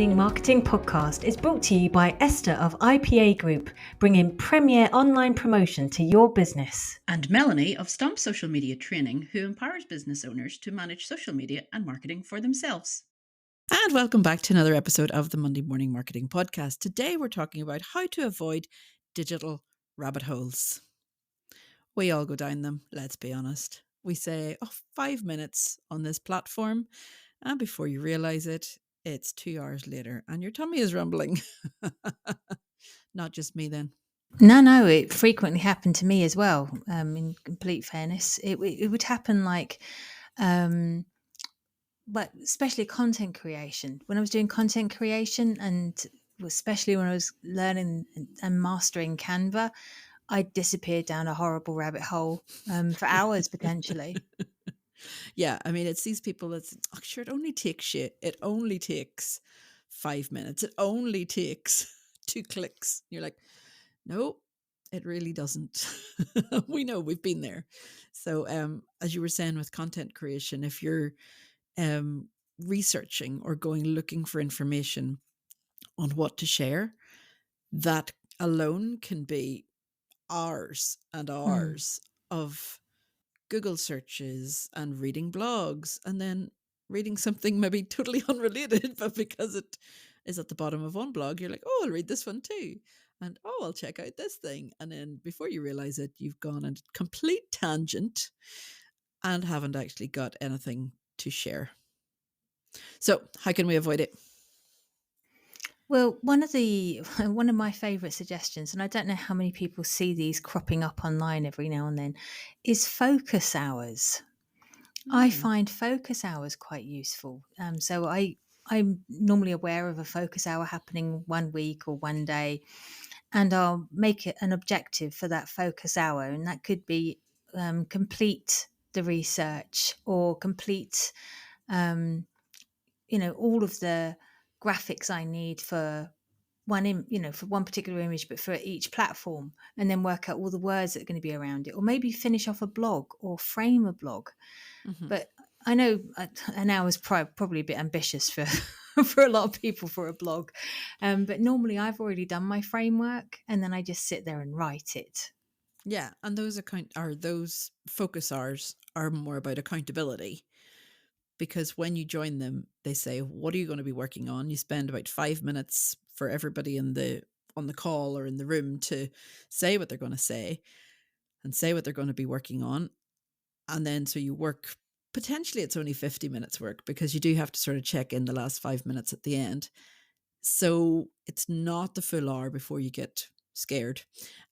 Morning Marketing Podcast is brought to you by Esther of IPA Group, bringing premier online promotion to your business. And Melanie of Stomp Social Media Training, who empowers business owners to manage social media and marketing for themselves. And welcome back to another episode of the Monday Morning Marketing Podcast. Today we're talking about how to avoid digital rabbit holes. We all go down them, let's be honest. We say, 5 minutes on this platform, and before you realise it, it's 2 hours later and your tummy is rumbling. Not just me then. No, it frequently happened to me as well. In complete fairness, it would happen but especially content creation. When I was doing content creation, and especially when I was learning and mastering Canva, I disappeared down a horrible rabbit hole for hours potentially. Yeah, I mean, it's these people that's, sure, it only takes 5 minutes. It only takes 2 clicks. You're like, no, it really doesn't. We know, we've been there. So as you were saying with content creation, if you're researching or looking for information on what to share, that alone can be hours and hours of Google searches and reading blogs, and then reading something maybe totally unrelated, but because it is at the bottom of one blog, you're like, I'll read this one too. And I'll check out this thing. And then before you realize it, you've gone on a complete tangent and haven't actually got anything to share. So how can we avoid it? Well, one of my favourite suggestions, and I don't know how many people see these cropping up online every now and then, is focus hours. I find focus hours quite useful. So I'm normally aware of a focus hour happening one week or one day, and I'll make it an objective for that focus hour. And that could be complete the research or complete, all of the graphics I need for for one particular image, but for each platform, and then work out all the words that are going to be around it, or maybe finish off a blog or frame a blog. Mm-hmm. But I know an hour is probably a bit ambitious for for a lot of people for a blog. But normally I've already done my framework and then I just sit there and write it. Yeah. And those focus hours are more about accountability, because when you join them, they say, what are you going to be working on? You spend about 5 minutes for everybody on the call or in the room to say what they're going to say and say what they're going to be working on. And then so you work, potentially it's only 50 minutes work, because you do have to sort of check in the last 5 minutes at the end. So it's not the full hour before you get scared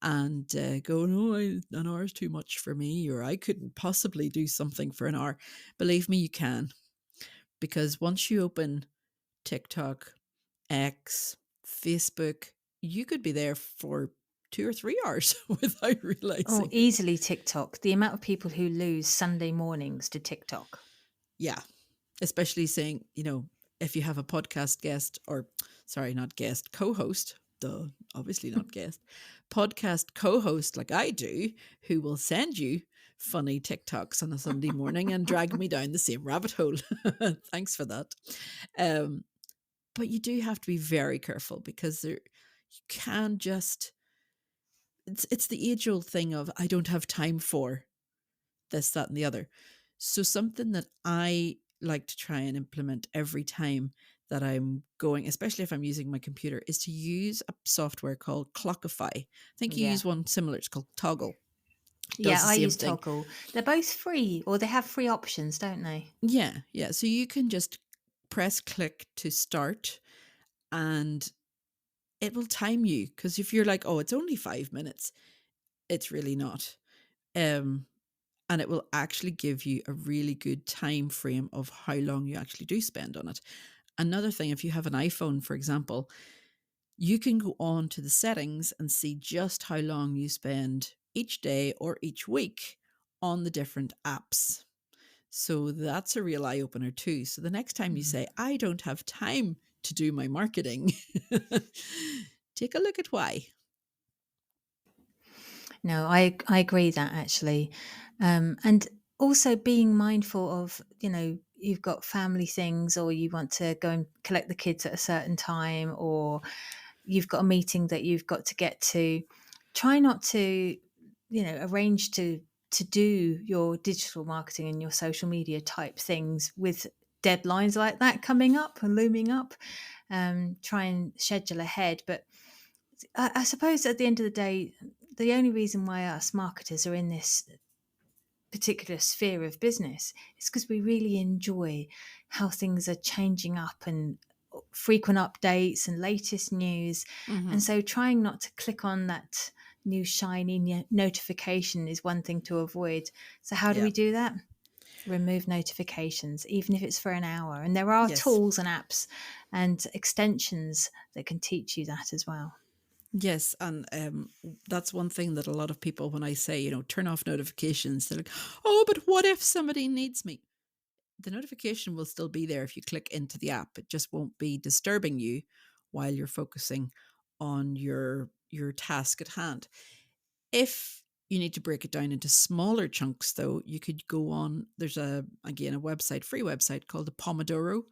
and go, no, an hour is too much for me, or I couldn't possibly do something for an hour. Believe me, you can. Because once you open TikTok, X, Facebook, you could be there for 2 or 3 hours without realizing. Oh, easily TikTok. The amount of people who lose Sunday mornings to TikTok. Yeah. Especially saying, if you have a podcast guest, or sorry, not guest, co-host, obviously not guest, podcast co-host like I do, who will send you funny TikToks on a Sunday morning and drag me down the same rabbit hole. Thanks for that. But you do have to be very careful, because you can just, it's the age-old thing of, I don't have time for this, that, and the other. So something that I like to try and implement every time that I'm going, especially if I'm using my computer, is to use a software called Clockify. I think you use one similar. It's called Toggle. I use Toggle. They're both free, or they have free options, don't they? Yeah. So you can just press click to start, and it will time you. Because if you're like, it's only 5 minutes, it's really not. And it will actually give you a really good time frame of how long you actually do spend on it. Another thing, if you have an iPhone, for example, you can go on to the settings and see just how long you spend each day or each week on the different apps. So that's a real eye opener too. So the next time you say, I don't have time to do my marketing, take a look at why. No, I agree that actually. And also being mindful of, you've got family things, or you want to go and collect the kids at a certain time, or you've got a meeting that you've got to get to, try not to, arrange to do your digital marketing and your social media type things with deadlines like that coming up and looming up. Try and schedule ahead. But I suppose at the end of the day, the only reason why us marketers are in this particular sphere of business is because we really enjoy how things are changing up, and frequent updates and latest news. Mm-hmm. And so trying not to click on that new shiny notification is one thing to avoid. So how do Yeah. we do that? Remove notifications, even if it's for an hour. And there are Yes. tools and apps and extensions that can teach you that as well. Yes, and that's one thing that a lot of people, when I say, turn off notifications, they're like, "Oh, but what if somebody needs me?" The notification will still be there if you click into the app. It just won't be disturbing you while you're focusing on your task at hand. If you need to break it down into smaller chunks, though, you could go on. There's a website, free website called the Pomodoro,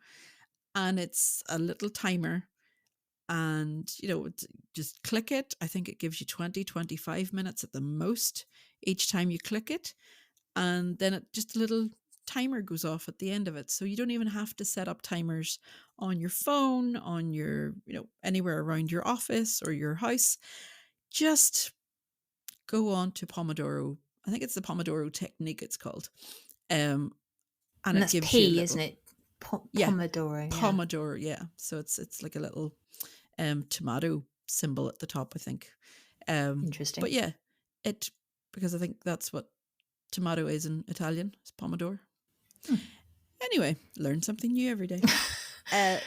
and it's a little timer, and just click it. I think it gives you 20-25 minutes at the most each time you click it, and then just a little timer goes off at the end of it, so you don't even have to set up timers on your phone, on your anywhere around your office or your house. Just go on to Pomodoro. I think it's the Pomodoro technique, it's called. um and And it that's gives you a P, isn't little, it? yeah, Pomodoro, yeah. Pomodoro, yeah. So it's like a little tomato symbol at the top, I think. But Interesting. yeah, it because I think that's what tomato is in Italian. It's pomodoro. Anyway, learn something new every day.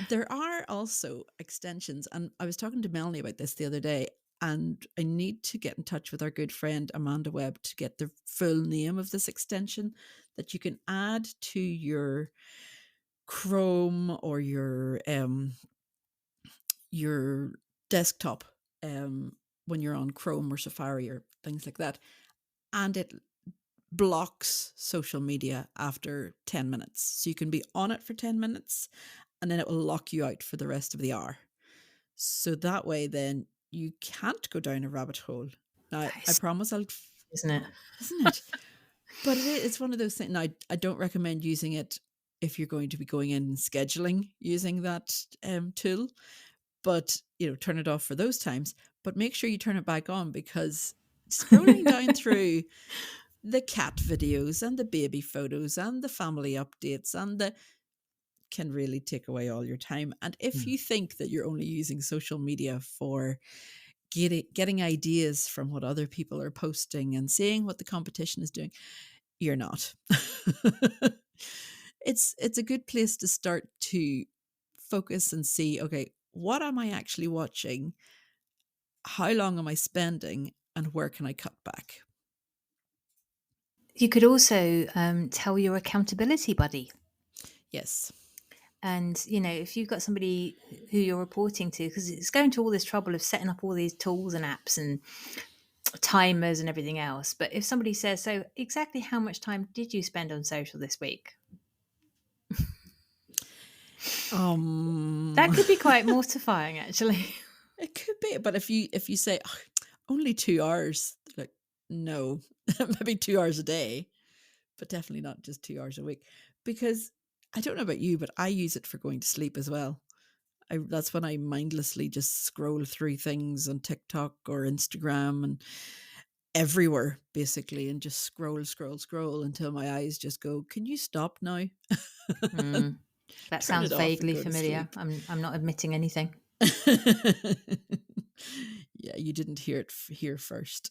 There are also extensions, and I was talking to Melanie about this the other day, and I need to get in touch with our good friend Amanda Webb to get the full name of this extension that you can add to your Chrome or your desktop, when you're on Chrome or Safari or things like that, and it blocks social media after 10 minutes. So you can be on it for 10 minutes and then it will lock you out for the rest of the hour. So that way, then you can't go down a rabbit hole. Now, That I is, promise I'll, isn't it? isn't it? But it's one of those things. Now, I don't recommend using it if you're going to be going in and scheduling using that tool, but turn it off for those times. But make sure you turn it back on, because scrolling down through the cat videos and the baby photos and the family updates and the can really take away all your time. And if Mm. you think that you're only using social media for getting ideas from what other people are posting and seeing what the competition is doing, you're not. It's a good place to start to focus and see, okay, what am I actually watching? How long am I spending? And where can I cut back? You could also tell your accountability buddy. Yes. And, if you've got somebody who you're reporting to, because it's going to all this trouble of setting up all these tools and apps and timers and everything else. But if somebody says, so exactly how much time did you spend on social this week? Um That could be quite mortifying, actually. It could be, but if you say, "Oh, only 2 hours," they're like, no, maybe 2 hours a day, but definitely not just 2 hours a week. Because I don't know about you, but I use it for going to sleep as well. That's when I mindlessly just scroll through things on TikTok or Instagram and everywhere basically, and just scroll until my eyes just go, "Can you stop now?" Mm, that Turn sounds it off and vaguely go to familiar. sleep. I'm not admitting anything. Yeah, you didn't hear it here first.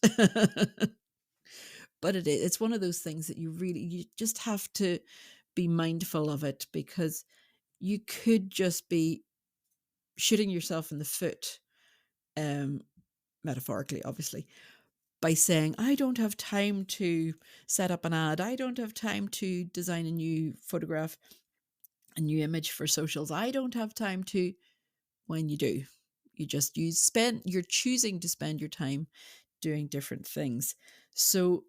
But it's one of those things that you just have to be mindful of it, because you could just be shooting yourself in the foot, um, metaphorically, obviously, by saying, I don't have time to set up an ad. I don't have time to design a new photograph, a new image for socials. I don't have time to, when you do. You're choosing to spend your time doing different things. So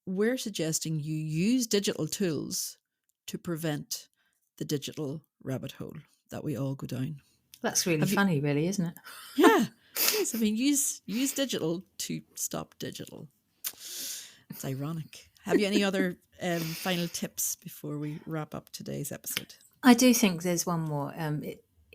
we're suggesting you use digital tools to prevent the digital rabbit hole that we all go down. That's really Have you- funny, really, isn't it? Yeah. Yes, I mean, use digital to stop digital. It's ironic. Have you any other final tips before we wrap up today's episode? I do think there's one more.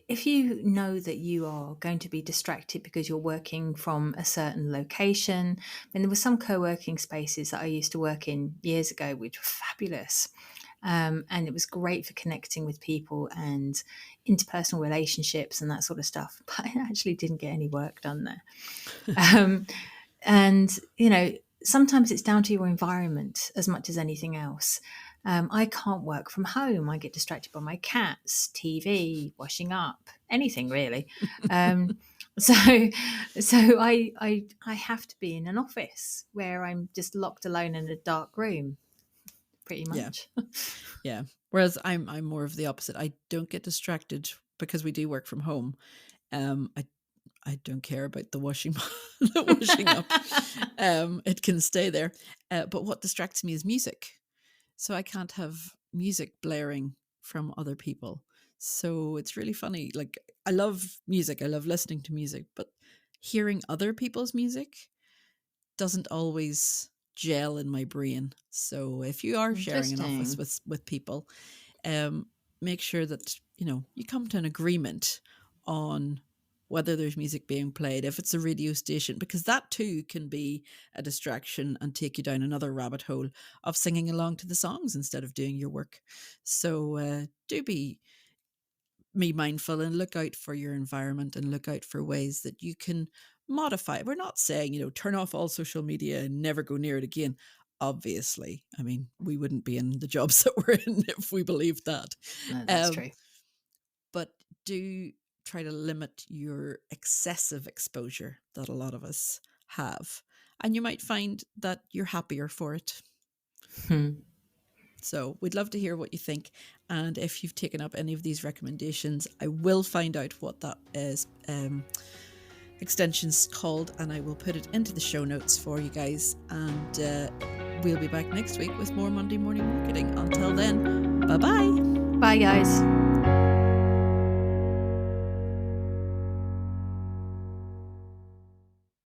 If you know that you are going to be distracted because you're working from a certain location, and there were some co-working spaces that I used to work in years ago, which were fabulous. And it was great for connecting with people and interpersonal relationships and that sort of stuff. But I actually didn't get any work done there. And, sometimes it's down to your environment as much as anything else. I can't work from home. I get distracted by my cats, TV, washing up, anything really. So I have to be in an office where I'm just locked alone in a dark room, pretty much. Yeah. Whereas I'm more of the opposite. I don't get distracted because we do work from home. I don't care about the washing the washing up. It can stay there. But what distracts me is music. So I can't have music blaring from other people. So it's really funny. Like, I love music. I love listening to music, but hearing other people's music doesn't always gel in my brain. So if you are sharing an office with people, make sure that you come to an agreement on whether there's music being played, if it's a radio station, because that too can be a distraction and take you down another rabbit hole of singing along to the songs instead of doing your work. So do be mindful and look out for your environment and look out for ways that you can modify it. We're not saying, turn off all social media and never go near it again. Obviously, I mean, we wouldn't be in the jobs that we're in if we believed that. No, that's true. But do try to limit your excessive exposure that a lot of us have. And you might find that you're happier for it. So we'd love to hear what you think. And if you've taken up any of these recommendations, I will find out what that is extension's called, and I will put it into the show notes for you guys. And we'll be back next week with more Monday Morning Marketing. Until then, bye-bye. Bye, guys.